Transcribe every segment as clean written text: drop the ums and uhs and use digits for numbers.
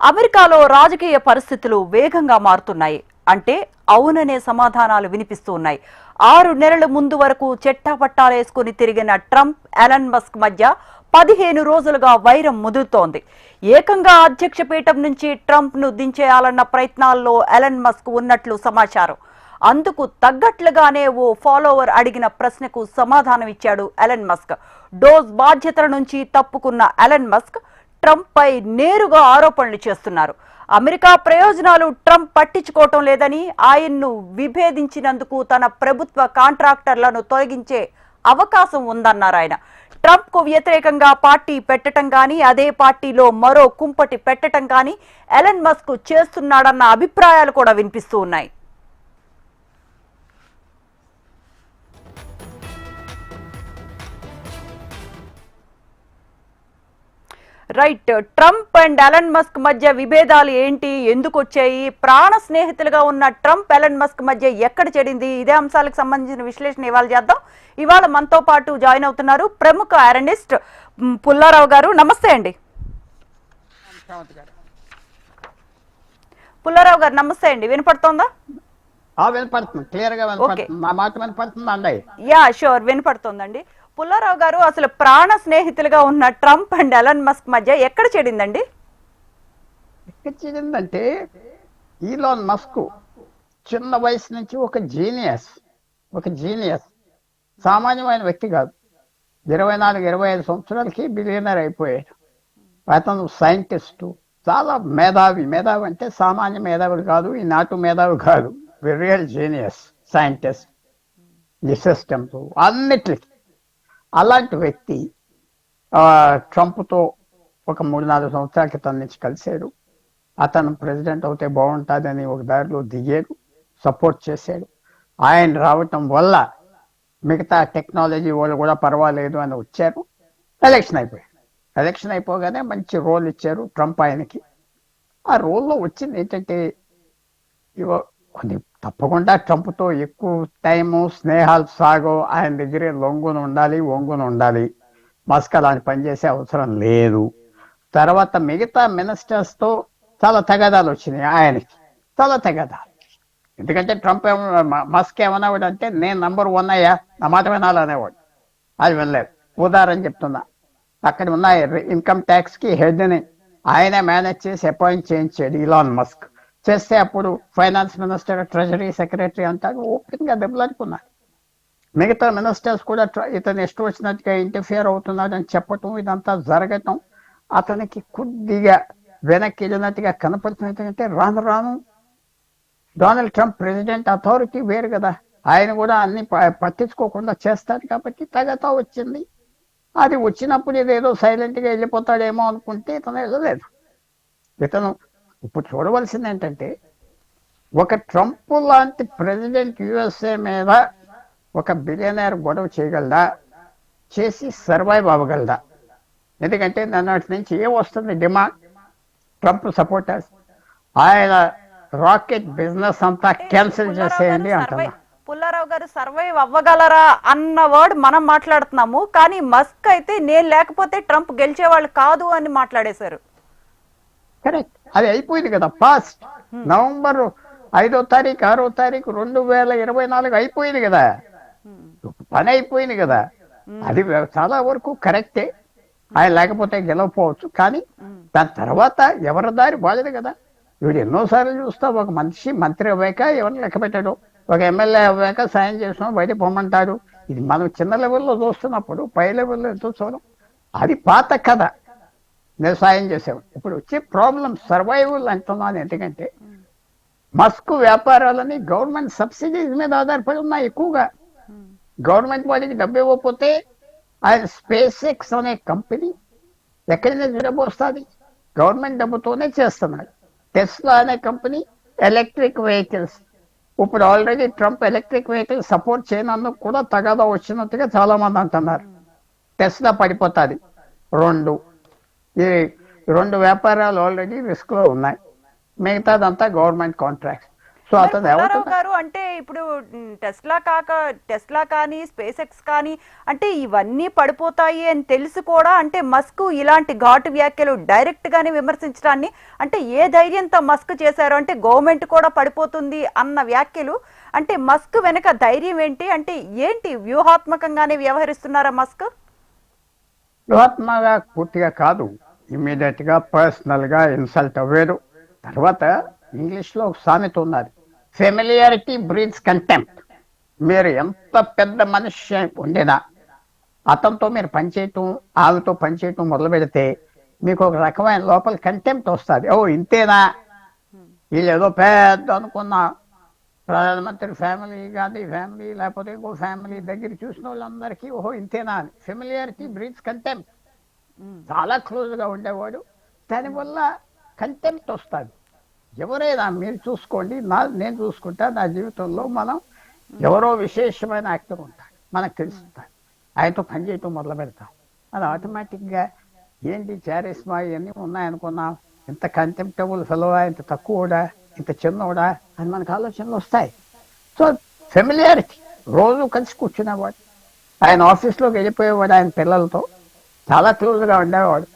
అమెరికాలో రాజకీయ పరిస్థితులు వేగంగా మారుతున్నాయి. అంటే అవుననే సమాధానాలు వినిపిస్తూ ఉన్నాయి. 6 నెలల ముందు వరకు చెట్టాపట్టాలేసుకుని తిరిగిన ట్రంప్, ఎలన్ మస్క్ మధ్య 15 రోజులుగా వైరం ముదురుతోంది. ఏకంగా అధ్యక్ష పీఠం నుంచి ట్రంప్ ను దించేయాలన్న ప్రయత్నాల్లో ఎలన్ మస్క్ ఉన్నట్లు సమాచారం. అందుకు తగ్గట్లుగానే ఓ ఫాలోవర్ అడిగిన ప్రశ్నకు సమాధానం ఇచ్చాడు ఎలన్ మస్క్. డోస్ బాధ్యతల నుంచి తప్పుకున్న ఎలన్ మస్క్ ట్రంప్ పై నేరుగా ఆరోపణలు చేస్తున్నారు. అమెరికా ప్రయోజనాలు ట్రంప్ పట్టించుకోవటం లేదని, ఆయన్ను విభేదించినందుకు తన ప్రభుత్వ కాంట్రాక్టర్లను తొలగించే అవకాశం ఉందన్నారు ఆయన. ట్రంప్ కు వ్యతిరేకంగా పార్టీ పెట్టడం కానీ, అదే పార్టీలో మరో కుంపటి పెట్టడం కానీ ఎలన్ మస్క్ చేస్తున్నాడన్న అభిప్రాయాలు కూడా వినిపిస్తూ ఉన్నాయి. Right, Trump and Elon Musk మధ్య విభేదాలు ఏంటి, ఎందుకు వచ్చాయి, ప్రాణ స్నేహితులుగా ఉన్న ట్రంప్ ఎలన్ మస్క్ మధ్య ఎక్కడ చెడింది, ఇదే అంశాలకు సంబంధించిన విశ్లేషణ ఇవాళ చేద్దాం. ఇవాళ మనతో పాటు జాయిన్ అవుతున్నారు ప్రముఖ అనలిస్ట్ పుల్లారావు గారు. నమస్తే అండి. పుల్లారావు గారు నమస్తే అండి, వినపడుతోందా? యా షూర్, వినపడుతోందండి. పుల్లారావు గారు, అసలు ప్రాణ స్నేహితులుగా ఉన్న ట్రంప్ అండ్ ఎలన్ మస్క్ మధ్య ఎక్కడ చెడిందండి? ఎక్కడ చెడిందంటే, ఈలాన్ మస్క్ చిన్న వయసు నుంచి ఒక జీనియస్ సామాన్యమైన వ్యక్తి కాదు. 24-25 సంవత్సరాలకి బిలియనర్ అయిపోయాడు. అతను సైంటిస్టు, చాలా మేధావి అంటే సామాన్య మేధావుడు కాదు, ఈ నాటు మేధావి కాదు, రియల్ జీనియస్ సైంటిస్ట్. ఈ సిస్టమ్స్ అన్నిటికీ అలాంటి వ్యక్తి ట్రంప్తో ఒక 3-4 సంవత్సరాల క్రితం నుంచి కలిశాడు. అతను ప్రెసిడెంట్ అవుతే బాగుంటుందని ఒక దారిలో దిగాడు, సపోర్ట్ చేశాడు. ఆయన రావటం వల్ల మిగతా టెక్నాలజీ వాళ్ళు కూడా పర్వాలేదు అని వచ్చారు. ఎలక్షన్ అయిపోగానే మంచి రోల్ ఇచ్చారు ట్రంప్ ఆయనకి. ఆ రోల్లో వచ్చింది ఏంటంటే, తప్పకుండా ట్రంప్తో ఎక్కువ టైము స్నేహాలు సాగో, ఆయన దగ్గరే వంగుని ఉండాలి. మస్క్ అలాంటి పనిచేసే అవసరం లేదు. తర్వాత మిగతా మినిస్టర్స్తో చాలా తగాదాలు వచ్చినాయి ఆయనకి, చాలా తగాదాలు. ఎందుకంటే ట్రంప్ మస్క్ ఏమన్నావాడు అంటే, నేను నంబర్ 1 అయ్యా, నా మాట వినాలనేవాడు. అది వెళ్ళలేదు. ఉదాహరణ చెప్తున్నా, అక్కడ ఉన్న ఇన్కమ్ ట్యాక్స్ కి హెడ్ని ఆయనే మేనేజ్ చేసి అపాయింట్ చేయించాడు ఈలాన్ మస్క్. చేస్తే అప్పుడు ఫైనాన్స్ మినిస్టర్, ట్రెజరీ సెక్రటరీ అంటారు, ఓపెన్ గా దెబ్బలాడుకున్నారు. మిగతా మినిస్టర్స్ కూడా ఇతను ఇష్టం వచ్చినట్టుగా ఇంటర్ఫియర్ అవుతున్నాడు అని చెప్పటం, ఇదంతా జరగటం అతనికి కొద్దిగా వెనక్కి వెళ్ళినట్టుగా కనపడుతున్నట్టు. రాను డొనాల్డ్ ట్రంప్ ప్రెసిడెంట్ అథారిటీ వేరు కదా, ఆయన కూడా అన్ని పట్టించుకోకుండా చేస్తాడు కాబట్టి తగతా వచ్చింది. అది వచ్చినప్పుడు ఇదేదో సైలెంట్ గా వెళ్ళిపోతాడేమో అనుకుంటే ఇతను వెళ్ళలేదు. ఇతను ఇప్పుడు చూడవలసింది ఏంటంటే, ఒక ట్రంప్ లాంటి ప్రెసిడెంట్ యుఎస్ఏ మీద ఒక బిలియనర్ గొడవ చేయగలదా, చేసి సర్వైవ్ అవ్వగలదా? ఎందుకంటే నిన్నటి నుంచి వస్తుంది డిమాండ్, ట్రంప్ సపోర్టర్స్ ఆయన రాకెట్ బిజినెస్ అంతా క్యాన్సిల్ చేసేయండి అంటున్నారు. పుల్లారావు గారు, సర్వైవ్ అవ్వగలరా అన్న వర్డ్ మనం మాట్లాడుతున్నాము, కానీ మస్క్ అయితే నేను లేకపోతే ట్రంప్ గెలిచేవాళ్ళు కాదు అని మాట్లాడేశారు. కరెక్ట్, అది అయిపోయింది కదా. పాస్ట్ నవంబర్ 5వ తారీఖు 6వ తారీఖు 2024 అయిపోయింది కదా, పని అయిపోయింది కదా. అది చాలా వరకు కరెక్టే, ఆయన లేకపోతే గెలవకపోవచ్చు. కానీ దాని తర్వాత ఎవరి దారి బాలేదు కదా. వీడు ఎన్నోసార్లు చూస్తా, ఒక మంత్రి అవ్వాక ఎవరిని లెక్క పెట్టాడు, ఒక ఎమ్మెల్యే అవ్వాక సాయం చేస్తున్నాం బయట పొమ్మంటాడు. ఇది మనం చిన్న లెవెల్లో చూస్తున్నప్పుడు పై లెవెల్లో ఎంతో చూడం. అది పాత కథ, నేను సాయం చేసాము. ఇప్పుడు వచ్చే ప్రాబ్లం సర్వైవల్ అంటున్నాను. ఎందుకంటే మస్క్ వ్యాపారాలని గవర్నమెంట్ సబ్సిడీస్ మీద ఆధారపడి ఉన్నాయి ఎక్కువగా. గవర్నమెంట్ వాడికి డబ్బు ఇవ్వకపోతే ఆయన స్పేస్ ఎక్స్ అనే కంపెనీ ఎక్కడి నుంచి డబ్బు వస్తుంది? గవర్నమెంట్ డబ్బుతోనే చేస్తున్నాడు. టెస్లా అనే కంపెనీ ఎలక్ట్రిక్ వెహికల్స్, ఇప్పుడు already Trump electric vehicles support చేయనందుకు కూడా తగాదా వచ్చినట్టుగా చాలా మంది అంటున్నారు. టెస్లా పడిపోతుంది. ఈ 2 వ్యాపారాలు ఆల్రెడీ రిస్క్ లో ఉన్నాయి, మిగతాదంతా గవర్నమెంట్ కాంట్రాక్ట్స్. సో మరి అతను పుల్లారావు ఏమవుతుంది, గారు అంటే ఇప్పుడు టెస్లా కానీ స్పేస్ ఎక్స్ కానీ అంటే ఇవన్నీ పడిపోతాయి అని తెలిసి కూడా అంటే మస్క్ ఇలాంటి ఘాటు వ్యాఖ్యలు డైరెక్ట్ గానే విమర్శించడాన్ని అంటే ఏ ధైర్యంతో మస్క్ చేశారు అంటే గవర్నమెంట్ కూడా పడిపోతుంది అన్న వ్యాఖ్యలు అంటే మస్క్ వెనక ధైర్యం ఏంటి అంటే ఏంటి వ్యూహాత్మకంగానే వ్యవహరిస్తున్నారా మస్క్? వ్యూహాత్మకంగా పూర్తిగా కాదు, ఇమ్మీడియట్ గా పర్సనల్ గా ఇన్సల్ట్ అవ్వేరు. తర్వాత ఇంగ్లీష్ లో ఒక సామెత ఉన్నది, ఫెమిలియారిటీ బ్రీడ్స్ కంటెంప్ట్. మీరు ఎంత పెద్ద మనిషి ఉండినా అతనితో మీరు పనిచేయటం ఆమెతో పనిచేయటం మొదలు పెడితే మీకు ఒక రకమైన లోపల కంటెంప్ట్ వస్తుంది. ఓ ఇంతేనా, వీళ్ళు ఏదో పెద్ద అనుకున్న ప్రధానమంత్రి ఫ్యామిలీ గాంధీ ఫ్యామిలీ లేకపోతే ఇంకో ఫ్యామిలీ దగ్గర చూసిన వాళ్ళందరికీ ఓహో ఇంతేనా అని. Familiarity breeds contempt. చాలా క్లోజ్ గా ఉండేవాడు, దానివల్ల కంటెంప్ట్ వస్తుంది. ఎవరైనా మీరు చూసుకోండి, నేను చూసుకుంటా, నా జీవితంలో మనం ఎవరో విశేషమైన యాక్టర్ ఉంటాడు, మనకు తెలుస్తుంది, ఆయనతో పనిచేయటం మొదలు పెడతాం, అది ఆటోమేటిక్గా ఏంటి చారిస్మా ఇవన్నీ ఉన్నాయనుకున్నాం, ఇంత కంటెంప్టబుల్ ఫెలోవా, ఇంత తక్కువడా, ఇంత చిన్నోడా అని మనకు ఆలోచనలు వస్తాయి. సో ఫెమిలియారిటీ, రోజు కలిసి కూర్చునేవాడు, ఆయన ఆఫీస్లోకి వెళ్ళిపోయేవాడు, ఆయన పిల్లలతో చాలా క్లోజ్గా ఉండేవాడు,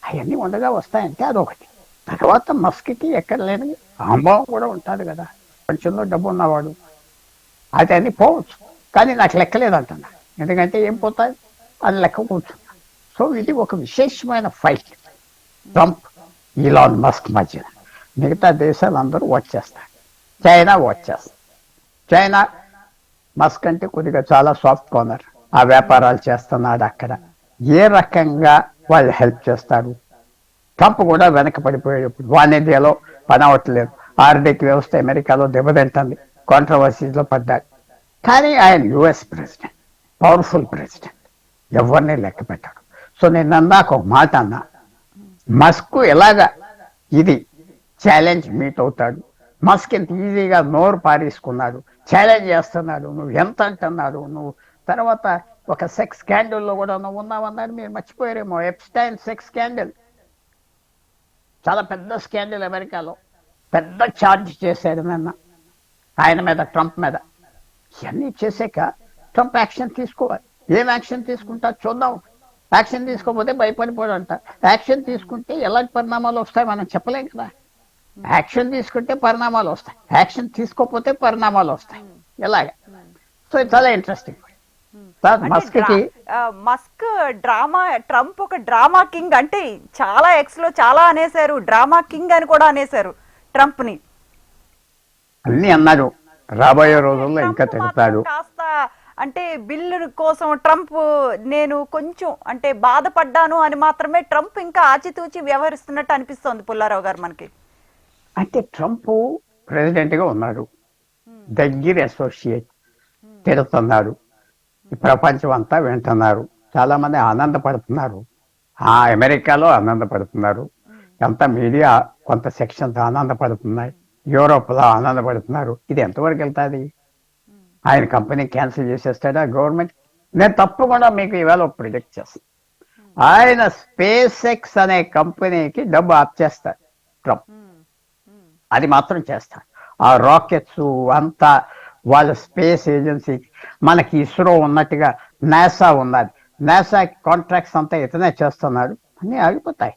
అవన్నీ ఉండగా వస్తాయంటే అదొకటి. తర్వాత మస్క్కి ఎక్కడ లేని అహంభావం కూడా ఉంటుంది కదా, కొంచెంలో డబ్బు ఉన్నవాడు, అది అన్ని పోవచ్చు, కానీ నాకు లెక్కలేదు అంటున్నా, ఎందుకంటే ఏం పోతాయి అది లెక్క కూర్చున్నా. సో ఇది ఒక విశేషమైన ఫైట్ ట్రంప్ ఈలాన్ మస్క్ మధ్యన. మిగతా దేశాలు అందరూ వచ్చేస్తారు, చైనా వచ్చేస్తారు. చైనా మస్క్ అంటే కొద్దిగా చాలా సాఫ్ట్ కార్నర్, ఆ వ్యాపారాలు చేస్తున్నాడు అక్కడ, ఏ రకంగా వాళ్ళు హెల్ప్ చేస్తారు. ట్రంప్ కూడా వెనక పడిపోయేటప్పుడు వాణిజ్యలో పని అవ్వట్లేదు, ఆర్థిక వ్యవస్థ అమెరికాలో దెబ్బతింటుంది, కాంట్రవర్సీస్లో పడ్డాడు. కానీ ఆయన యుఎస్ ప్రెసిడెంట్, పవర్ఫుల్ ప్రెసిడెంట్, ఎవరిని లెక్క పెట్టాడు. సో నేను అందాక ఒక మాట అన్నా, మస్క్ ఎలాగా ఇది ఛాలెంజ్ మీట్ అవుతాడు. మస్క్ ఇంత ఈజీగా నోరు పారేసుకున్నాడు, ఛాలెంజ్ చేస్తున్నాడు, నువ్వు ఎంత అంటున్నాడు, నువ్వు తర్వాత ఒక సెక్స్ స్కాండల్లో కూడా నువ్వు ఉన్నావన్నాడు. మీరు మర్చిపోయారేమో, ఎప్స్టైన్ సెక్స్ స్కాండల్ చాలా పెద్ద స్కాండల్, అమెరికాలో పెద్ద ఛార్జ్ చేశాడు నిన్న ఆయన మీద, ట్రంప్ మీద. ఇవన్నీ చేసాక ట్రంప్ యాక్షన్ తీసుకోవాలి. ఏం యాక్షన్ తీసుకుంటా చూద్దాం. యాక్షన్ తీసుకోకపోతే భయపడిపోడంట, యాక్షన్ తీసుకుంటే ఎలాంటి పరిణామాలు వస్తాయి మనం చెప్పలేం కదా. యాక్షన్ తీసుకుంటే పరిణామాలు వస్తాయి, యాక్షన్ తీసుకోకపోతే పరిణామాలు వస్తాయి, ఎలాగ. సో ఇది చాలా ఇంట్రెస్టింగ్. మస్క్ డ్రామా, ట్రంప్ ఒక డ్రామా కింగ్ అంటే చాలా ఎక్స్ లో చాలా అనేసారు, డ్రామా కింగ్ అని కూడా అనేసారు ట్రంప్ ని. అన్ని అన్నాడు, రాబోయే రోజుల్లో ఇంకా తిడతాడు. కాస్త అంటే బిల్లు కోసం ట్రంప్ నేను కొంచెం అంటే బాధపడ్డాను అని మాత్రమే ట్రంప్ ఇంకా ఆచితూచి వ్యవహరిస్తున్నట్టు అనిపిస్తోంది పుల్లారావు గారు మనకి. అంటే ట్రంప్ ప్రెసిడెంట్ గా ఉన్నాడు, దగ్గర అసోసియేట్, తిడుతున్నాడు, ప్రపంచం అంతా వింటున్నారు, చాలా మంది ఆనందపడుతున్నారు, అమెరికాలో ఆనందపడుతున్నారు, అంత మీడియా కొంత సెక్షన్స్ ఆనందపడుతున్నాయి, యూరోప్ లో ఆనందపడుతున్నారు. ఇది ఎంతవరకు వెళ్తాది? ఆయన కంపెనీ క్యాన్సిల్ చేసేస్తాడా గవర్నమెంట్? నేను తప్పకుండా మీకు ఇవాళ ప్రిడిక్ట్ చేస్తాను, ఆయన స్పేస్ ఎక్స్ అనే కంపెనీకి డబ్బు ఆప్ చేస్తాడు ట్రంప్, అది మాత్రం చేస్తాడు. ఆ రాకెట్స్ అంతా వాళ్ళ స్పేస్ ఏజెన్సీకి, మనకి ఇస్రో ఉన్నట్టుగా నాసా ఉన్నది, నాసా కాంట్రాక్ట్స్ అంతా ఇతనే చేస్తున్నాడు, అన్నీ ఆగిపోతాయి.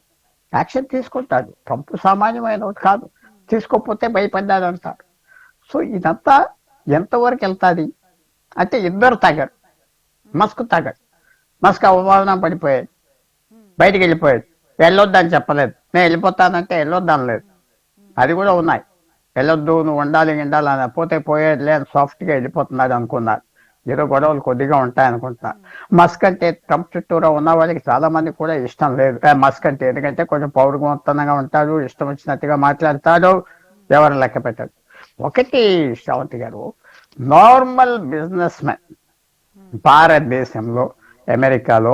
యాక్షన్ తీసుకుంటాడు ట్రంప్, సామాన్యమైన కాదు, తీసుకోకపోతే భయపడ్డాడు అంటాడు. సో ఇదంతా ఎంతవరకు వెళ్తాది అంటే ఇద్దరు తగ్గడు, మస్క్ తగ్గడు. మస్క్ అవమానం పడిపోయాడు, బయటికి వెళ్ళిపోయాడు, వెళ్ళొద్దని చెప్పలేదు, నేను వెళ్ళిపోతానంటే వెళ్ళొద్దని లేదు, అది కూడా ఉన్నాయి. వెళ్ళొద్దు, నువ్వు ఉండాలి అని పోతే పోయేది అని సాఫ్ట్గా వెళ్ళిపోతున్నాడు అనుకున్నారు. ఏదో గొడవలు కొద్దిగా ఉంటాయనుకుంటున్నారు. మస్క్ అంటే ట్రంప్ చుట్టూరా ఉన్న వాళ్ళకి చాలా మంది కూడా ఇష్టం లేదు మస్క్ అంటే, ఎందుకంటే కొంచెం పౌరుగవంతంగా ఉంటాడు, ఇష్టం వచ్చినట్టుగా మాట్లాడతాడు, ఎవరు లెక్క పెట్టాడు. ఒకటి శ్రావంతి గారు, నార్మల్ బిజినెస్ మ్యాన్ భారతదేశంలో అమెరికాలో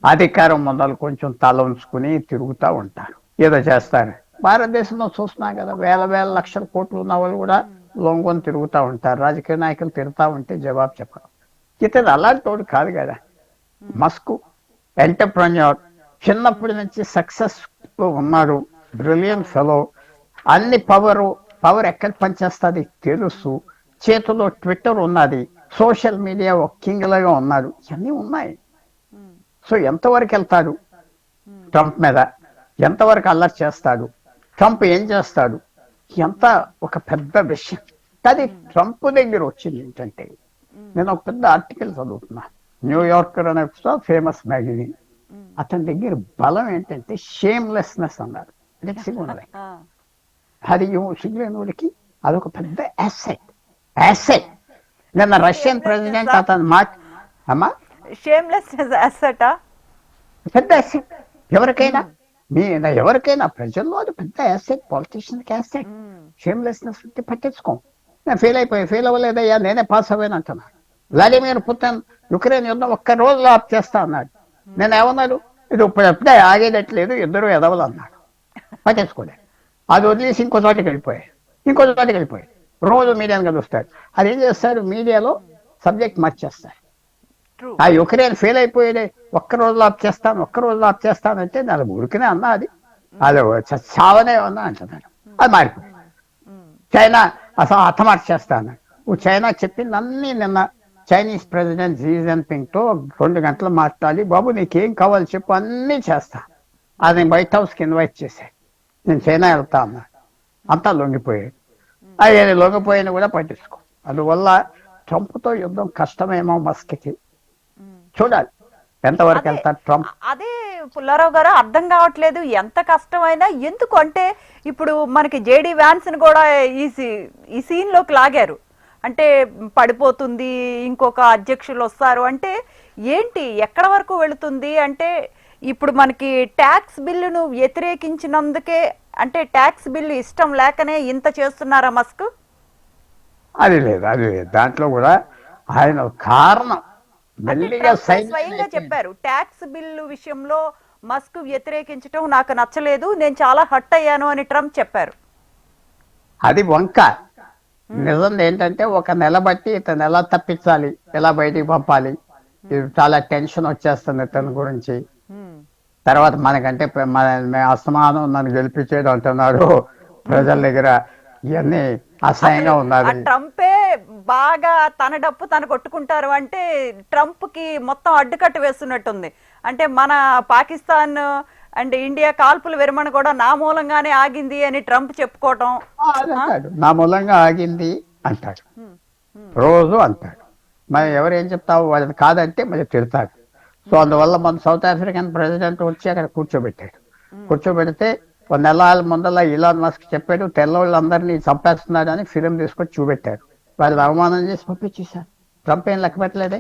అధికారం మొదలు కొంచెం తల ఉంచుకుని తిరుగుతూ ఉంటారు, ఏదో చేస్తారు. భారతదేశంలో చూస్తున్నాం కదా, వేల లక్షల కోట్లు ఉన్న వాళ్ళు కూడా లొంగొని తిరుగుతూ ఉంటారు, రాజకీయ నాయకులు తిరుగుతూ ఉంటే జవాబు చెప్పడం. ఇతను అలాంటి వాడు కాదు కదా. మస్క్ ఎంటర్ప్రెన్యూర్, చిన్నప్పటి నుంచి సక్సెస్ ఉన్నాడు, బ్రిలియన్ ఫెలో, అన్ని పవరు పవర్ ఎక్కడ పనిచేస్తుంది తెలుసు, చేతిలో ట్విట్టర్ ఉన్నది, సోషల్ మీడియా ఒక కింగ్ లాగా ఉన్నాడు, ఇవన్నీ ఉన్నాయి. సో ఎంతవరకు వెళ్తాడు ట్రంప్ మీద, ఎంతవరకు అల్లరి చేస్తాడు, ట్రంప్ ఏం చేస్తాడు, ఎంత ఒక పెద్ద విషయం. కానీ ట్రంప్ దగ్గర వచ్చింది ఏంటంటే, నేను ఒక పెద్ద ఆర్టికల్ చదువుతున్నా, న్యూయార్కర్ అనే ఫేమస్ మ్యాగజైన్. అతని దగ్గర బలం ఏంటంటే షేమ్లెస్నెస్ అన్నారు. సిగ్గున్నది, అది సిగ్గులేనివాడికి అదొక పెద్ద యాసెట్. నిన్న రష్యన్ ప్రెసిడెంట్ అతను అమ్మా షేమ్లెస్నెస్ అసెటా, పెద్ద యాసెట్. ఎవరికైనా ప్రజల్లో అది పెద్ద యాసెట్, పొలిటీషియన్కి యాసెట్. షేమ్లెస్నెస్ ఉంటే పట్టించుకోం. నేను ఫెయిల్ అవ్వలేదయ్యా, నేనే పాస్ అవ్వాను అంటున్నాను. వ్లాదిమిర్ పుతిన్ యుక్రెయిన్ యుద్ధం ఒక్క రోజులో ఆప్ చేస్తా అన్నాడు. నేను ఏమన్నాడు, ఇది ఇప్పుడే ఆగేటట్లేదు, ఇద్దరు ఎదవలు అన్నాడు. పట్టించుకోలేదు. అది వదిలేసి ఇంకో చోటకి వెళ్ళిపోయాయి. రోజు మీడియాను కలుస్తాడు. అది ఏం చేస్తారు, మీడియాలో సబ్జెక్ట్ మార్చేస్తారు. ఆ యుక్రెయిన్ ఫెయిల్ అయిపోయేది, ఒక్క రోజులో ఆప్ చేస్తాను అంటే దాని ఊరికనే అన్నా, అది చావనే ఉన్నా అంటున్నాడు. అది మారిపోయింది. చైనా అసలు హతమార్చేస్తా అన్నాడు. చైనా చెప్పింది అన్నీ నిన్న చైనీస్ ప్రెసిడెంట్ జీ జిన్పింగ్ తో 2 గంటలు మాట్లాడి, బాబు నీకేం కావాలి చెప్పు, అన్నీ చేస్తా. అది వైట్ హౌస్ కి ఇన్వైట్ చేశాడు. నేను చైనా వెళ్తా అన్నాడు. అంతా లొంగిపోయాడు. అది లొంగిపోయిన కూడా పట్టించుకో. అందువల్ల ట్రంప్తో యుద్ధం కష్టమేమో మస్క్కి. చూడాలి ఎంతవరకు వెళ్తారు ట్రంప్. అదే పుల్లారావు గారు అర్థం కావట్లేదు, ఎంత కష్టమైనా ఎందుకు అంటే, ఇప్పుడు మనకి జేడీ వ్యాన్స్ ని కూడా ఈ సీన్ లోకి లాగారు. అంటే పడిపోతుంది, ఇంకొక అధ్యక్షులు వస్తారు అంటే ఏంటి, ఎక్కడ వరకు వెళుతుంది అంటే, ఇప్పుడు మనకి ట్యాక్స్ బిల్లును వ్యతిరేకించినందుకే, అంటే ట్యాక్స్ బిల్లు ఇష్టం లేకనే ఇంత చేస్తున్నారా మస్క్? అది లేదు దాంట్లో కూడా ఆయన కారణం స్వయంగా చెప్పారు, ట్యాక్స్ బిల్లు విషయంలో మస్క్ వ్యతిరేకించడం నాకు నచ్చలేదు, నేను చాలా హర్ట్ అయ్యాను అని ట్రంప్ చెప్పారు. అది వంక. నిజం ఏంటంటే, ఒక నెల బట్టి ఇతను ఎలా తప్పించాలి, ఎలా బయటికి పంపాలి, చాలా టెన్షన్ వచ్చేస్తుంది ఇతని గురించి. తర్వాత మనకంటే అసమానం నన్ను గెలిపించేది అంటున్నాడు ప్రజల దగ్గర, ఇవన్నీ అసహ్యంగా ఉన్నది. ట్రంపే బాగా తన డప్పు తను కొట్టుకుంటారు అంటే ట్రంప్ కి మొత్తం అడ్డుకట్టు వేస్తున్నట్టుంది. అంటే మన పాకిస్తాన్ అండ్ ఇండియా కాల్పుల విరమణ కూడా నా మూలంగానే ఆగింది అని ట్రంప్ చెప్పుకోవటం. నా మూలంగా ఆగింది అంటాడు, రోజు అంటాడు. మరి ఎవరేం చెప్తావు, వాళ్ళని కాదంటే మరి తిడతాడు. సో అందువల్ల మన సౌత్ ఆఫ్రికన్ ప్రెసిడెంట్ వచ్చి అక్కడ కూర్చోబెడితే 1 నెల ముందల ఇలాన్ మస్క్ చెప్పాడు, తెల్లవాళ్ళందరినీ చంపేస్తున్నాడు అని ఫిలిం తీసుకొచ్చి చూపెట్టారు. వాళ్ళు అవమానం చేసి పంపించేశారు. ట్రంప్ ఏం లెక్క పెట్టలేదే.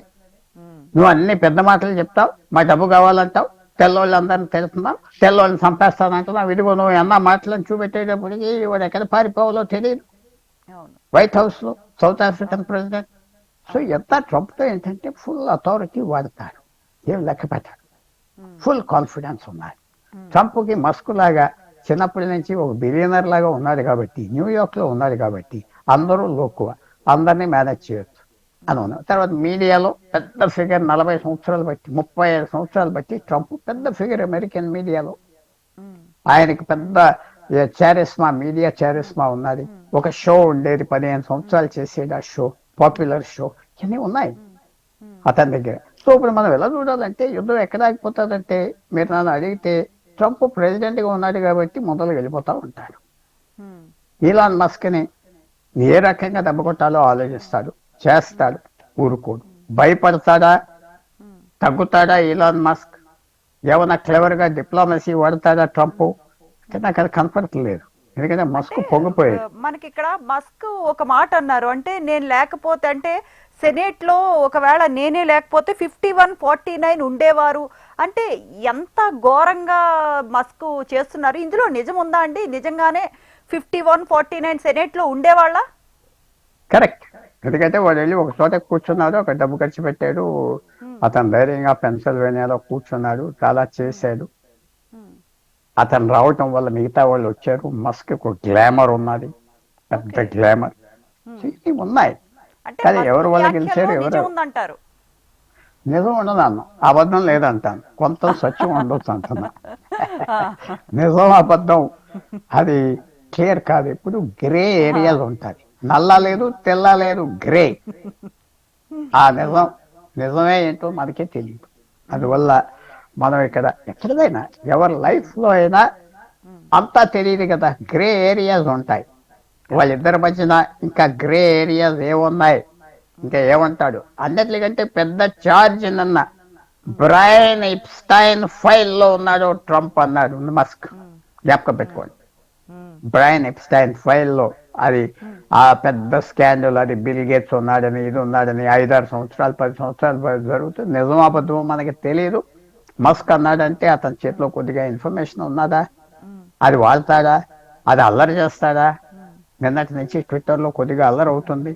నువ్వు అన్ని పెద్ద మాటలు చెప్తావు, మా డబ్బు కావాలంటావు, తెల్లవాళ్ళందరినీ తెలుస్తున్నావు, తెల్లవాళ్ళని చంపేస్తానంటున్నావు, ఇదిగో నువ్వు అన్న మాటలను చూపెట్టేటప్పటికి వాడు ఎక్కడ పారిపోవాలో తెలియదు. వైట్ హౌస్ లో సౌత్ ఆఫ్రికన్ ప్రెసిడెంట్. సో ఎంత ట్రంప్తో ఏంటంటే ఫుల్ అథారిటీ వాడతాడు, ఏం లెక్క పెట్టాడు, ఫుల్ కాన్ఫిడెన్స్ ఉన్నది. ట్రంప్కి మస్క్ లాగా చిన్నప్పటి నుంచి ఒక బిలియనర్ లాగా ఉన్నాడు కాబట్టి, న్యూయార్క్ లో ఉన్నాడు కాబట్టి అందరూ లోకువ, అందరినీ మేనేజ్ చేయొచ్చు అని ఉన్నారు. తర్వాత మీడియాలో పెద్ద ఫిగర్ 40 సంవత్సరాలు బట్టి 35 సంవత్సరాలు బట్టి ట్రంప్ పెద్ద ఫిగర్ అమెరికన్ మీడియాలో. ఆయనకి పెద్ద మీడియా చారిస్మా ఉన్నది. ఒక షో ఉండేది, 15 సంవత్సరాలు చేసేది ఆ షో, పాపులర్ షో, ఇవన్నీ ఉన్నాయి అతని దగ్గర. సో ఇప్పుడు మనం ఎలా చూడాలంటే, యుద్ధం ఎక్కడ ఆగిపోతుందంటే, మీరు నన్ను అడిగితే ట్రంప్ ప్రెసిడెంట్ గా ఉన్నాడు కాబట్టి మొదలు వెళ్ళిపోతా ఉంటాడు. ఈలాన్ మస్క్ ని ఏ రకంగా దెబ్బ కొట్టాలో ఆలోచిస్తాడు, చేస్తాడు, ఊరుకోడు. భయపడతాడా, తగ్గుతాడా ఈలాన్ మస్క్, ఏమన్నా క్లెవర్ గా డిప్లొమసీ వాడతాడా ట్రంప్, నాకు అది కనపడట్లేదు. ఎందుకంటే మస్క్ పొంగిపోయాడు. మనకి ఇక్కడ మస్క్ ఒక మాట అన్నారు, అంటే నేను లేకపోతే, అంటే సెనేట్ లో ఒకవేళ నేనే లేకపోతే 51-49 ఉండేవారు అంటే ఎంత ఘోరంగా మస్క్ చేస్తున్నారు. ఇందులో నిజం ఉందా అండి, నిజంగానే 51-49 సెనేట్ లో ఉండేవాళ్ళ? కరెక్ట్. ఎందుకంటే వాడు వెళ్ళి ఒక చోట కూర్చున్నాడు, ఒక డబ్బు ఖర్చు పెట్టాడు, అతను ధైర్యంగా పెన్సిల్వేనియాలో కూర్చున్నాడు, చాలా చేశాడు. అతను రావటం వల్ల మిగతా వాళ్ళు వచ్చారు. మస్క్ ఒక గ్లామర్ ఉన్నది, పెద్ద గ్లామర్. ఇవి ఉన్నాయి. కానీ ఎవరు వల్ల గెలిచారు, ఎవరు నిజం ఉండదన్న, అబద్ధం లేదంటాను, కొంత సత్యం ఉండొచ్చు అంటున్నా. నిజం అబద్ధం అది క్లియర్ కాదు, ఇప్పుడు గ్రే ఏరియాలు ఉంటుంది. నల్ల లేదు, తెల్ల లేదు, గ్రే. ఆ నిజమే ఏంటో మనకే తెలియదు. అందువల్ల మనం ఎక్కడైనా ఎవరి లైఫ్ లో అయినా అంతా తెలియదు కదా, గ్రే ఏరియాస్ ఉంటాయి. వాళ్ళిద్దరి మధ్యన ఇంకా గ్రే ఏరియాస్ ఏమున్నాయి, ఇంకా ఏమంటాడు. అన్నిటికంటే పెద్ద చార్జ్ నన్న బ్రైన్ ఎప్స్టైన్ ఫైల్లో ఉన్నాడు ట్రంప్ అన్నాడు మస్క్. జ్ఞాపకం పెట్టుకోండి, బ్రైన్ ఎప్స్టైన్ ఫైల్లో అది ఆ పెద్ద స్కాండల్. అది బిల్ గేట్స్ ఉన్నాడని, ఇది ఉన్నాడని 5-6 సంవత్సరాలు 10 సంవత్సరాలు జరుగుతుంది. నిజమాబద్ధమో మనకి తెలియదు. మస్క్ అన్నాడంటే అతని చేతిలో కొద్దిగా ఇన్ఫర్మేషన్ ఉన్నదా, అది వాళ్తాడా, అది అల్లరి చేస్తాడా? నిన్నటి నుంచి ట్విట్టర్లో కొద్దిగా అల్లరి అవుతుంది.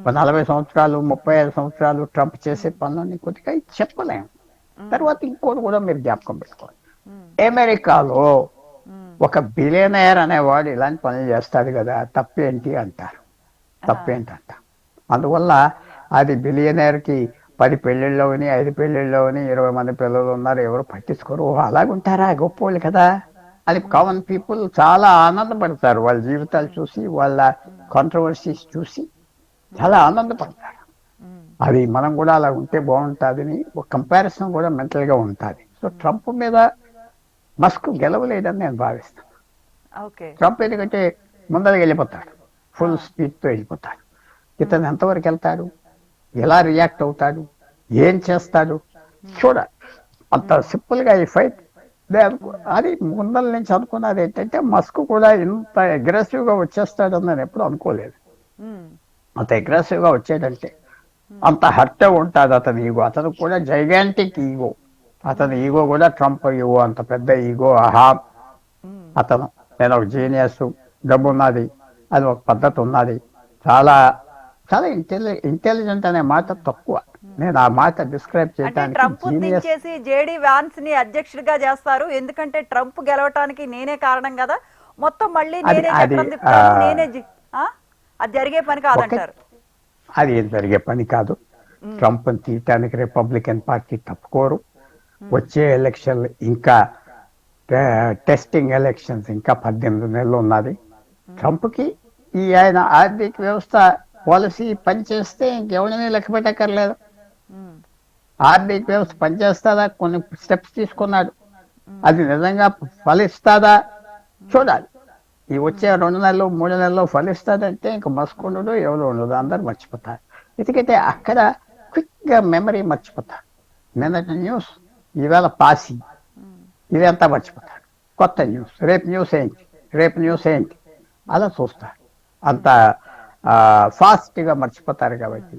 40 సంవత్సరాలు 35 సంవత్సరాలు ట్రంప్ చేసే పనులని కొద్దిగా చెప్పలేము. తర్వాత ఇంకోటి కూడా మీరు జ్ఞాపకం పెట్టుకోండి, అమెరికాలో ఒక బిలియనర్ అనేవాడు ఇలాంటి పనులు చేస్తాడు కదా, తప్పేంటి అంటారు. అందువల్ల అది బిలియనర్కి 10 పెళ్లిళ్ళలోని 5 పెళ్లిళ్ళలోని 20 మంది పిల్లలు ఉన్నారు, ఎవరు పట్టించుకోరు. అలాగుంటారా, గొప్పోళ్ళు కదా అని కామన్ పీపుల్ చాలా ఆనందపడతారు. వాళ్ళ జీవితాలు చూసి, వాళ్ళ కాంట్రవర్సీస్ చూసి చాలా ఆనందపడతారు. అది మనం కూడా అలా ఉంటే బాగుంటుందని ఒక కంపారిజన్ కూడా మెంటల్గా ఉంటుంది. సో ట్రంప్ మీద మస్క్ గెలవలేదని నేను భావిస్తాను. ట్రంప్ ఎందుకంటే ముందరగా వెళ్ళిపోతాడు, ఫుల్ స్పీడ్తో వెళ్ళిపోతాడు. ఇతను ఎంతవరకు వెళ్తాడు, ఎలా రియాక్ట్ అవుతాడు, ఏం చేస్తాడు చూడాలి. అంత సింపుల్గా ఈ ఫైట్ అది ముందల నుంచి అనుకున్నది ఏంటంటే మస్క్ కూడా ఇంత అగ్రెసివ్గా వచ్చేస్తాడని నేను ఎప్పుడు అనుకోలేదు. అంత అగ్రెసివ్గా వచ్చేటంటే అంత హర్ట్ ఉంటుంది అతని ఈగో. అతను కూడా జైగాంటిక్ ఈగో. అతని ఈగో కూడా ట్రంప్ ఈగో, అంత పెద్ద ఈగో. అతను నేను ఒక జీనియస్, డబ్బు ఉన్నది, అది ఒక పద్ధతి ఉన్నది, చాలా చాలా ఇంటెలిజెంట్ అనే మాట తక్కువ. నేను ఆ మాట డిస్క్రైబ్ చేయడానికి ట్రంప్ దించేసి జేడీ వాన్స్ ని అధ్యక్షుడిగా చేస్తారు, ఎందుకంటే ట్రంప్ గెలవటానికి నేనే కారణం కదా, మొత్తం మళ్ళీ నేనే అది జరిగే పని కాదంటారు. అది ఏం జరిగే పని కాదు. ట్రంప్ తీయటానికి రిపబ్లికన్ పార్టీ తప్పుకోరు. వచ్చే ఎలక్షన్లు ఇంకా టెస్టింగ్ ఎలక్షన్స్ ఇంకా 18 నెలలు ఉన్నది. ట్రంప్కి ఈ ఆయన ఆర్థిక వ్యవస్థ పాలసీ పనిచేస్తే ఇంకెవరిని లెక్క పెట్టక్కర్లేదు. ఆర్థిక వ్యవస్థ పనిచేస్తుందా, కొన్ని స్టెప్స్ తీసుకున్నాడు, అది నిజంగా ఫలిస్తుందా చూడాలి. ఈ వచ్చే 2 నెలలు 3 నెలల్లో ఫలిస్తుందంటే ఇంక మస్క్ ఉండదు, ఎవరు ఉండదు, అందరు మర్చిపోతారు. ఎందుకంటే అక్కడ క్విక్గా మెమరీ మర్చిపోతారు. నిన్నటి న్యూస్ ఈవేళ పాసి, ఇదంతా మర్చిపోతారు. కొత్త న్యూస్, రేపు న్యూస్ ఏంటి అలా చూస్తారు. అంత ఫాస్ట్గా మర్చిపోతారు. కాబట్టి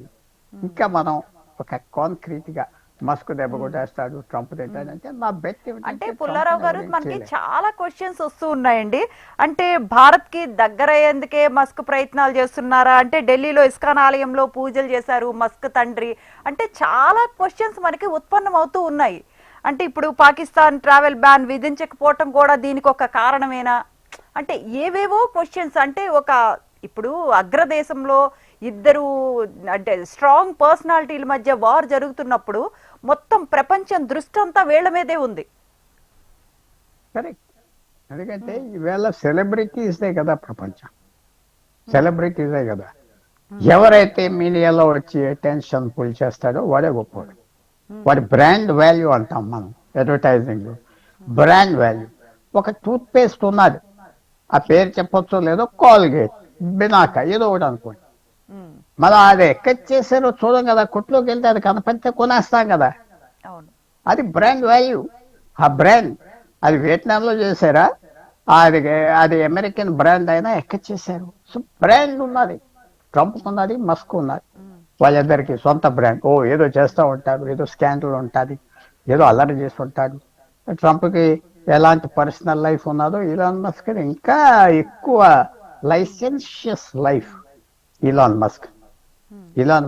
ఇంకా మనం ఒక కాంక్రీట్గా మస్క్ దెబ్బ కొట్టేస్తాడు, ట్రంప్ తింటాడంటే నా బెట్. అంటే పుల్లారావు గారు, మనకి చాలా క్వశ్చన్స్ వస్తూ ఉన్నాయండి. అంటే భారత్ కి దగ్గర అయ్యేందుకే మస్క్ ప్రయత్నాలు చేస్తున్నారా, అంటే ఢిల్లీలో ఇస్కాన్ ఆలయంలో పూజలు చేశారు మస్క్ తండ్రి, అంటే చాలా క్వశ్చన్స్ మనకి ఉత్పన్నం అవుతూ ఉన్నాయి. అంటే ఇప్పుడు పాకిస్తాన్ ట్రావెల్ బ్యాన్ విధించకపోవటం కూడా దీనికి ఒక కారణమేనా, అంటే ఏవేవో క్వశ్చన్స్. అంటే ఇప్పుడు అగ్రదేశంలో ఇద్దరు అంటే స్ట్రాంగ్ పర్సనాలిటీల మధ్య వార్ జరుగుతున్నప్పుడు మొత్తం ప్రపంచం దృష్టి అంతా వీళ్ళ మీదే ఉంది. కరెక్ట్. ఎందుకంటే ఈవేళ సెలబ్రిటీసే కదా ప్రపంచం, సెలబ్రిటీసే కదా. ఎవరైతే మీడియాలో వచ్చి అటెన్షన్ పుల్ చేస్తాడో వాడే గొప్పవాడు. వాడి బ్రాండ్ వాల్యూ అంటాం మనం అడ్వర్టైజింగ్, బ్రాండ్ వాల్యూ. ఒక టూత్ పేస్ట్ ఉన్నది, ఆ పేరు చెప్పొచ్చో లేదో, కోల్గేట్, బినాక, ఏదో ఒకటి అనుకోండి. మళ్ళీ అది ఎక్కడ చేశారో చూడం కదా, కొట్లోకి వెళ్తే అది కనపడితే కొనేస్తాం కదా, అది బ్రాండ్ వాల్యూ. ఆ బ్రాండ్ అది వియట్నాంలో చేశారా, అది అమెరికన్ బ్రాండ్ అయినా ఎక్కడ చేశారు. సో బ్రాండ్ ఉన్నది, ట్రంప్ ఉన్నది, మస్క్ ఉన్నది. వాళ్ళిద్దరికి సొంత బ్రాండ్. ఏదో చేస్తూ ఉంటారు, ఏదో స్కాండల్ ఉంటుంది, ఏదో అల్లరి చేస్తుంటాడు. ట్రంప్కి ఎలాంటి పర్సనల్ లైఫ్ ఉన్నదో ఇలాన్ మస్క్ ఇంకా ఎక్కువ లైసెన్షియస్ లైఫ్. ఇలాన్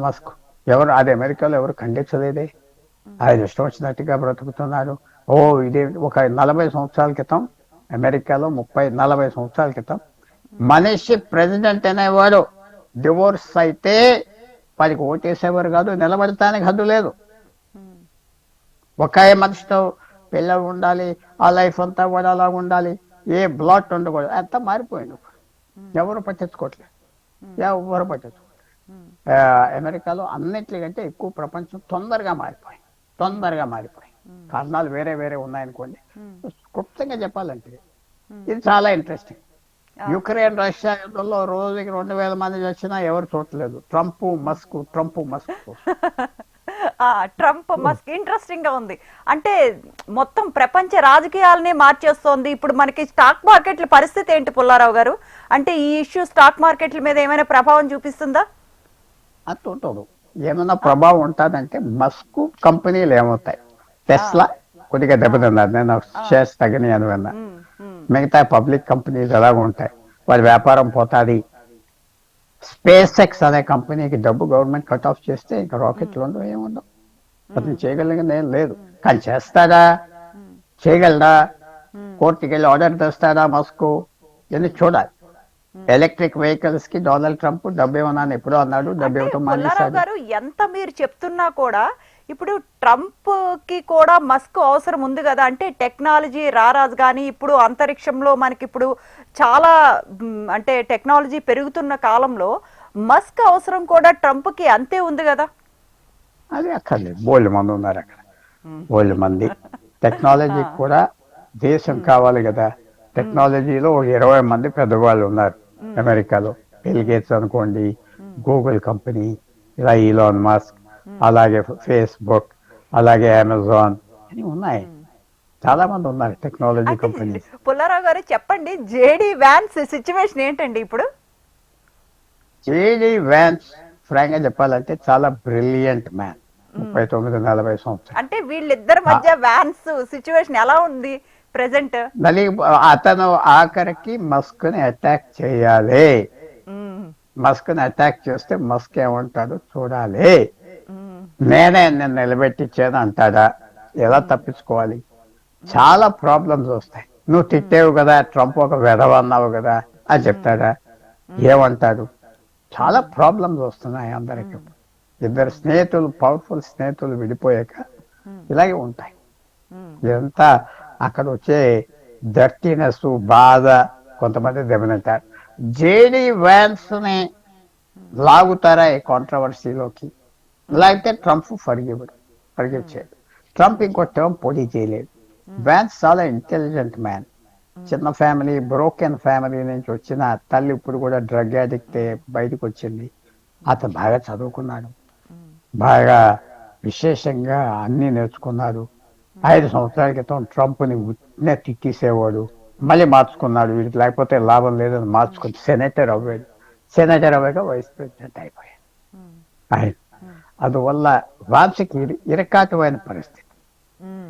మస్క్ ఎవరు, అది అమెరికాలో ఎవరు ఖండించలేదే. ఆయన ఇష్టం వచ్చినట్టుగా బ్రతుకుతున్నాడు. ఇదే ఒక 40 సంవత్సరాల క్రితం అమెరికాలో, 30-40 సంవత్సరాల క్రితం మనిషి ప్రెసిడెంట్ అనేవాడు డివోర్స్ అయితే 10కి ఓటేసేవారు కాదు, నిలబడటానికి హద్దు లేదు. ఒకే మనిషితో పెళ్ళి ఉండాలి, ఆ లైఫ్ అంతా కూడా అలా ఉండాలి, ఏ బ్లాట్ ఉండకూడదు. అంతా మారిపోయింది. ఎవరు పట్టించుకోవట్లేదు, ఎవరు పట్టించుకోవట్లేదు. అమెరికాలో అన్నిటికంటే ఎక్కువ ప్రపంచం తొందరగా మారిపోయింది. కారణాలు వేరే వేరే ఉన్నాయనుకోండి. క్లుప్తంగా చెప్పాలంటే ఇది చాలా ఇంట్రెస్టింగ్. యుక్రెయిన్ రష్యా యుద్ధంలో రోజుకి 2000 మంది వచ్చినా ఎవరు చూడలేదు. Trump Musk Trump Musk interesting గా ఉంది. అంటే మొత్తం ప్రపంచ రాజకీయాలనే మార్చేస్తోంది. ఇప్పుడు మనకి స్టాక్ మార్కెట్ల పరిస్థితి ఏంటి పుల్లారావు గారు? అంటే ఈ ఇష్యూ స్టాక్ మార్కెట్ల మీద ఏమైనా ప్రభావం చూపిస్తుందా? అంత ఉండదు. ఏమైనా ప్రభావం ఉంటుందంటే మస్క్ కంపెనీలు ఏమవుతాయి, టెస్లా కొద్దిగా దెబ్బతిన్నారు, నేను షేర్స్ తగ్గినాయి అని విన్నా. మిగతా పబ్లిక్ కంపెనీస్ ఎలాగ ఉంటాయి, వారి వ్యాపారం పోతుంది. స్పేస్ ఎక్స్ అనే కంపెనీకి డబ్బు గవర్నమెంట్ కట్ ఆఫ్ చేస్తే ఇంకా రాకెట్లు ఉండవు, ఏముండవు. అతను చేయగలిగింది ఏం లేదు. కానీ చేస్తాడా, చేయగలరా, కోర్టుకి వెళ్ళి ఆర్డర్ తెస్తాడా మస్క్, ఇవన్నీ చూడాలి. ఎలక్ట్రిక్ వెహికల్స్ కి డొనాల్డ్ ట్రంప్ డబ్బు ఇవ్వనని ఎప్పుడో అన్నాడు, డబ్బు ఇవ్వటం మానేశాడు. గారు ఎంత మీరు చెప్తున్నా కూడా ఇప్పుడు ట్రంప్ కి కూడా మస్క్ అవసరం ఉంది కదా. అంటే టెక్నాలజీ రారాజు కానీ ఇప్పుడు అంతరిక్షంలో మనకి ఇప్పుడు చాలా అంటే టెక్నాలజీ పెరుగుతున్న కాలంలో మస్క్ అవసరం కూడా ట్రంప్ కి అంతే ఉంది కదా. అది అక్కర్లేదు, బోల్డ్ మంది ఉన్నారు అక్కడ, బోల్డ్ మంది. టెక్నాలజీ కూడా దేశం కావాలి కదా. టెక్నాలజీలో 20 మంది పెద్దవాళ్ళు ఉన్నారు అమెరికాలో. బిల్ గేట్స్ అనుకోండి, గూగుల్ కంపెనీ, ఇలా ఈలాన్ మస్క్, అలాగే ఫేస్బుక్, అలాగే అమెజాన్ అని ఉన్నాయి. చాలా మంది ఉన్నారు టెక్నాలజీ కంపెనీస్. పుల్లారావు గారు చెప్పండి, జేడి వ్యాన్స్ సిచ్యువేషన్ ఏంటండి ఇప్పుడు? జేడి వ్యాన్స్ ఫ్రాంక్ గా చెప్పాలంటే చాలా బ్రిలియంట్ మ్యాన్. 39-40 సంవత్సరాలు. అంటే వీళ్ళిద్దరి మధ్య వ్యాన్స్ సిచ్యువేషన్ ఎలా ఉంది ప్రెసెంట్? మళ్ళీ అతను ఆఖరికి మస్క్ ని అటాక్ చేయాలి. మస్క్ ని అటాక్ చేస్తే మస్క్ ఏమంటాడు చూడాలి. నేనే నేను నిలబెట్టించాను అంటాడా? ఎలా తప్పించుకోవాలి? చాలా ప్రాబ్లమ్స్ వస్తాయి. నువ్వు తిట్టేవు కదా, ట్రంప్ ఒక వెధవ అన్నావు కదా అని చెప్తాడా? ఏమంటాడు? చాలా ప్రాబ్లమ్స్ వస్తున్నాయి అందరికి. ఇద్దరు స్నేహితులు, పవర్ఫుల్ స్నేహితులు విడిపోయాక ఇలాగే ఉంటాయి. ఇదంతా అక్కడ వచ్చే డర్టీనెస్, బాధ, కొంతమంది దెబ్బతింటారు. జేడి వ్యాన్స్ ని లాగుతారా ఈ కాంట్రవర్సీలోకి? లేకపోతే ట్రంప్ ఫర్గివ్ చేయడు. ట్రంప్ ఇంకో టర్మ్ పోటీ చేయలేదు. వ్యాన్స్ చాలా ఇంటెలిజెంట్ మ్యాన్. చిన్న ఫ్యామిలీ, బ్రోకెన్ ఫ్యామిలీ నుంచి వచ్చిన తల్లి ఇప్పుడు కూడా డ్రగ్ అడిక్ట్ బయటకు వచ్చింది. అతను బాగా చదువుకున్నాడు, బాగా విశేషంగా అన్ని నేర్చుకున్నాడు. 5 సంవత్సరాల క్రితం ట్రంప్ని ఉట్నే తిట్టేసేవాడు, మళ్ళీ మార్చుకున్నాడు. వీడికి లేకపోతే లాభం లేదని మార్చుకుని సెనేటర్ అవ్వాడు. సెనేటర్ అవ్వక వైస్ ప్రెసిడెంట్ అయిపోయాడు ఆయన. అందువల్ల వాన్స్కి ఇరకాటమైన పరిస్థితి.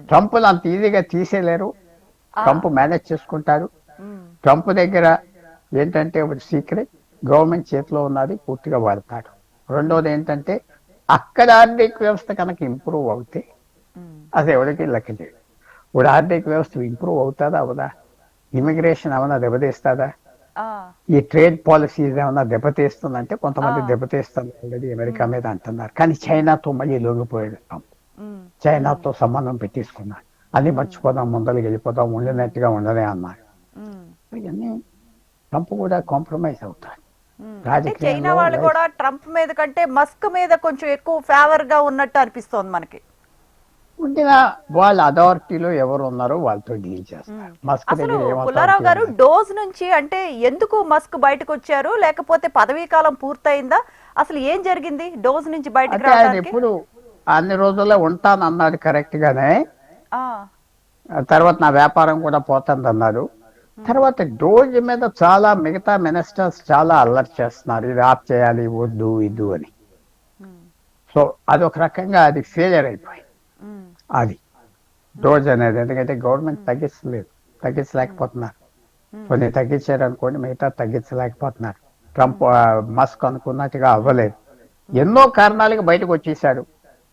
ట్రంప్ను అంత ఈజీగా తీసేయలేరు. ట్రంప్ మేనేజ్ చేసుకుంటారు. ట్రంప్ దగ్గర ఏంటంటే ఒకటి సీక్రెట్, గవర్నమెంట్ చేతిలో ఉన్నది పూర్తిగా వాడతాడు. రెండోది ఏంటంటే అక్కడ ఆర్థిక వ్యవస్థ కనుక ఇంప్రూవ్ అవుతే అది ఎవరికి లెక్క చేయడు. ఇప్పుడు ఆర్థిక వ్యవస్థ ఇంప్రూవ్ అవుతుందా అవదా? ఇమిగ్రేషన్ ఏమన్నా దెబ్బతీస్తుందా? ఈ ట్రేడ్ పాలసీస్ ఏమన్నా దెబ్బతీస్తుందంటే కొంతమంది దెబ్బతీస్తుంది ఆల్రెడీ అమెరికా మీద అంటున్నారు. కానీ చైనాతో మళ్ళీ లొంగిపోయాడు ట్రంప్. చైనాతో సంబంధం పెట్టేసుకున్నాడు. అది మర్చిపోదాం, ముందరికి వెళ్ళిపోదాం, ఉండినట్టుగా ఉండదే అన్నారు. ఇవన్నీ ట్రంప్ కూడా కాంప్రమైజ్ అవుతాడు. చైనా వాళ్ళు కూడా ట్రంప్ మీద కంటే మస్క్ మీద కొంచెం ఎక్కువ ఫేవర్ గా ఉన్నట్టు అనిపిస్తోంది మనకి. ఉండినా వాళ్ళ అథారిటీలో ఎవరు ఉన్నారో వాళ్ళతో డీల్ చేస్తారు. మస్క్ పుల్లారావు గారు డోజ్ నుంచి అంటే ఎందుకు మస్క్ బయటకు వచ్చారు? లేకపోతే పదవీ కాలం పూర్తయిందా? అసలు ఏం జరిగింది డోజ్ నుంచి బయటకు రావడానికి? ఇప్పుడు అన్ని రోజుల్లో ఉంటాను అన్నాడు కరెక్ట్ గానే. తర్వాత నా వ్యాపారం కూడా పోతుంది అన్నారు. తర్వాత డోజ్ మీద చాలా మిగతా మినిస్టర్స్ చాలా అల్లరి చేస్తున్నారు, ఇది ఆప్ చేయాలి, వద్దు ఇద్దు అని. సో అదొక రకంగా అది ఫెయిలియర్ అయిపోయింది అది డోజ్ అనేది. ఎందుకంటే గవర్నమెంట్ తగ్గించలేకపోతున్నారు. కొన్ని తగ్గించారు అనుకోండి, మిగతా తగ్గించలేకపోతున్నారు. ట్రంప్ మస్క్ అనుకున్నట్టుగా అవ్వలేదు. ఎన్నో కారణాలకి బయటకు వచ్చేసాడు,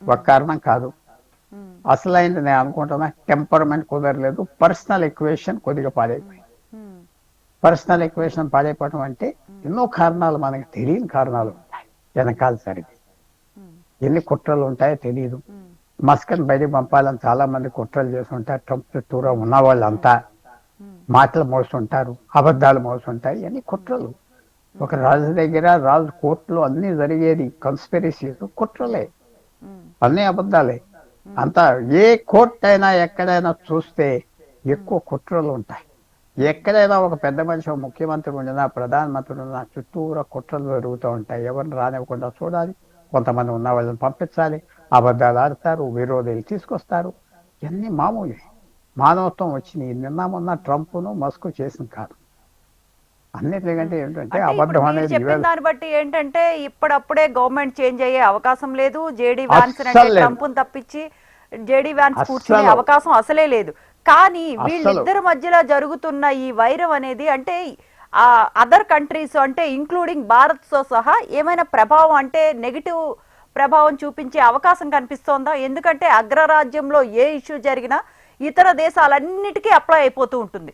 ఒక కారణం కాదు. అసలైంది నేను అనుకుంటున్నా టెంపర్మెంట్ కుదరలేదు, పర్సనల్ ఈక్వేషన్ కొద్దిగా పాడైపోయింది. పర్సనల్ ఈక్వేషన్ పాడైపోవడం అంటే ఎన్నో కారణాలు, మనకి తెలియని కారణాలు ఉంటాయి వెనకాల సరిగ్గా. ఎన్ని కుట్రలు ఉంటాయో తెలియదు. మస్క్ ని బయటకు పంపాలని చాలా మంది కుట్రలు చేసి ఉంటారు. ట్రంప్ చుట్టూరా ఉన్న వాళ్ళంతా మాటలు మోస్తుంటారు, అబద్ధాలు మోస్తుంటారు, ఇవన్నీ కుట్రలు. ఒక రాజు దగ్గర రాజు కోర్టులో అన్ని జరిగేది కన్స్పిరసీస్, కుట్రలే, అన్ని అబద్ధాలే. అంతా ఏ కోర్టు అయినా ఎక్కడైనా చూస్తే ఎక్కువ కుట్రలు ఉంటాయి. ఎక్కడైనా ఒక పెద్ద మనిషి, ఒక ముఖ్యమంత్రి ఉండినా, ప్రధానమంత్రి ఉన్నా చుట్టూరా కుట్రలు జరుగుతూ ఉంటాయి. ఎవరిని రానివ్వకుండా చూడాలి, కొంతమంది ఉన్న వాళ్ళని పంపించాలి, అబద్ధాలు ఆడతారు, విరోధులు తీసుకొస్తారు. ఇవన్నీ మామూలే, మానవత్వం వచ్చినాయి. నిన్న మొన్న ట్రంప్ను మస్క్ చేసిన కాదు. అన్నిటికంటే ఏంటంటే అంటే ఇప్పుడు అబద్ధం మీరు అనేది చెప్పిన ఇవాళ దాన్ని బట్టి ఏంటంటే ఇప్పుడప్పుడే గవర్నమెంట్ చేంజ్ అయ్యే అవకాశం లేదు. జేడీ వ్యాన్స్ అస్సలు లేదు. ట్రంప్ తప్పించి జేడీ వ్యాన్స్ కూర్చునే అస్సలు అవకాశం అసలే లేదు. కానీ అస్సలు వీళ్ళిద్దరి మధ్యలో జరుగుతున్న ఈ వైరం అనేది అంటే ఆ అదర్ కంట్రీస్ అంటే ఇంక్లూడింగ్ భారత్ తో సహా ఏమైనా ప్రభావం అంటే నెగిటివ్ ప్రభావం చూపించే అవకాశం కనిపిస్తోందా? ఎందుకంటే అగ్రరాజ్యంలో ఏ ఇష్యూ జరిగినా ఇతర దేశాలన్నిటికీ అప్లై అయిపోతూ ఉంటుంది.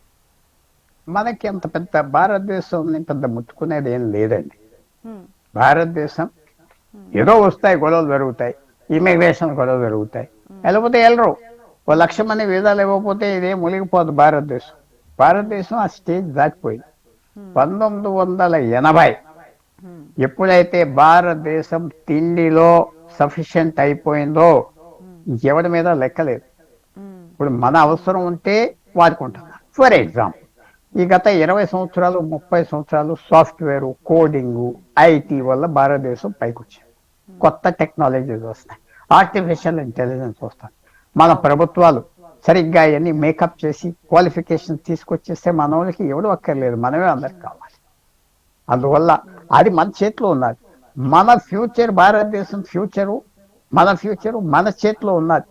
మనకి అంత పెద్ద భారతదేశం పెద్ద ముట్టుకునేది ఏం లేదండి. హ్మ్. భారతదేశం ఏదో వస్తాయి, గొడవలు జరుగుతాయి, ఇమిగ్రేషన్ గొడవలు జరుగుతాయి, వెళ్ళకపోతే వెళ్ళరు. 1,00,000 మంది వీసాలు ఇవ్వకపోతే ఇదే మునిగిపోదు భారతదేశం. భారతదేశం ఆ స్టేజ్ దాటిపోయింది. 1980 ఎప్పుడైతే భారతదేశం తిండిలో సఫిషియెంట్ అయిపోయిందో ఇంకెవడి మీద లెక్కలేదు. ఇప్పుడు మన అవసరం ఉంటే వాడుకుంటున్నారు. ఫర్ ఎగ్జాంపుల్, ఈ గత 20 సంవత్సరాలు 30 సంవత్సరాలు సాఫ్ట్వేర్, కోడింగ్, ఐటీ వల్ల భారతదేశం పైకి వచ్చింది. కొత్త టెక్నాలజీస్ వస్తాయి, ఆర్టిఫిషియల్ ఇంటెలిజెన్స్ వస్తాయి. మన ప్రభుత్వాలు సరిగ్గా అవన్నీ మేకప్ చేసి క్వాలిఫికేషన్ తీసుకొచ్చేస్తే మన వాళ్ళకి ఎవడు అక్కర్లేదు, మనమే అందరికి కావాలి. అందువల్ల అది మన చేతిలో ఉన్నది. మన ఫ్యూచర్, భారతదేశం ఫ్యూచరు, మన ఫ్యూచరు మన చేతిలో ఉన్నది.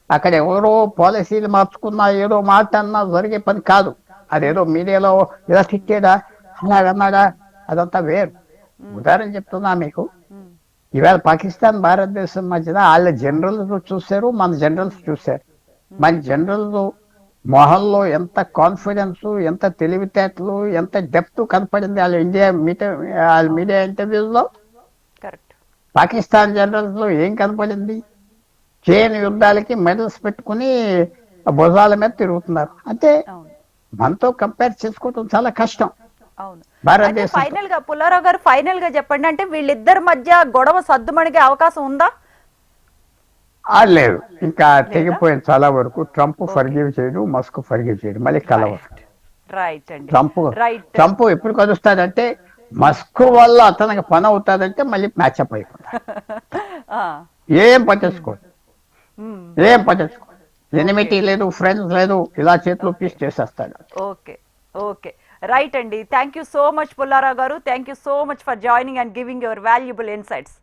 అక్కడ ఎవరో పాలసీలు మార్చుకున్నా, ఏదో మాట అన్నా జరిగే పని కాదు. అదేదో మీడియాలో ఇలా తిట్టాడా, అలాగన్నాడా, అదంతా వేరు. ఉదాహరణ చెప్తున్నా మీకు, ఇవాళ పాకిస్తాన్ భారతదేశం మధ్యన వాళ్ళ జనరల్స్ చూశారు, మన జనరల్స్ చూశారు. మన జనరల్స్ మొహంలో ఎంత కాన్ఫిడెన్స్, ఎంత తెలివితేటలు, ఎంత డెప్త్ కనపడింది వాళ్ళ మీడియా ఇంటర్వ్యూస్ లో. కరెక్ట్. పాకిస్తాన్ జనరల్స్ లో ఏం కనపడింది? చైన్ యుద్ధాలకి మెడల్స్ పెట్టుకుని భుజాల మీద తిరుగుతున్నారు. అంటే మనతో కంపేర్ చేసుకోవటం చాలా కష్టం. అవును. భారతదేశం ఫైనల్ గా పుల్లారావు గారు ఫైనల్ గా చెప్పండి, అంటే వీళ్ళిద్దరి మధ్య గొడవ సద్దుమణిగే అవకాశం ఉందా? లేదు, ఇంకా తెగిపోయింది చాలా వరకు. ట్రంప్ ఫర్గివ్ చేయడు, మస్క్ ఫర్గివ్ చేయడు, మళ్ళీ కలవరు. రైట్ అండి. ట్రంప్ ఎప్పుడు కలుస్తాడంటే మస్క్ వల్ల అతనికి పని అవుతాదంటే మళ్ళీ మ్యాచ్అప్ అయిపోతాడు. ఏం పట్టించుకోడు, ఏం పట్టించుకోడు. ఎనిమిటీ లేదు, ఫ్రెండ్స్ లేదు, ఇలా చేతిలో పీస్ చేసేస్తాడు. ఓకే, ఓకే, రైట్ అండి. Thank you so much Pullarao గారు. Thank you so much for joining and giving your valuable insights.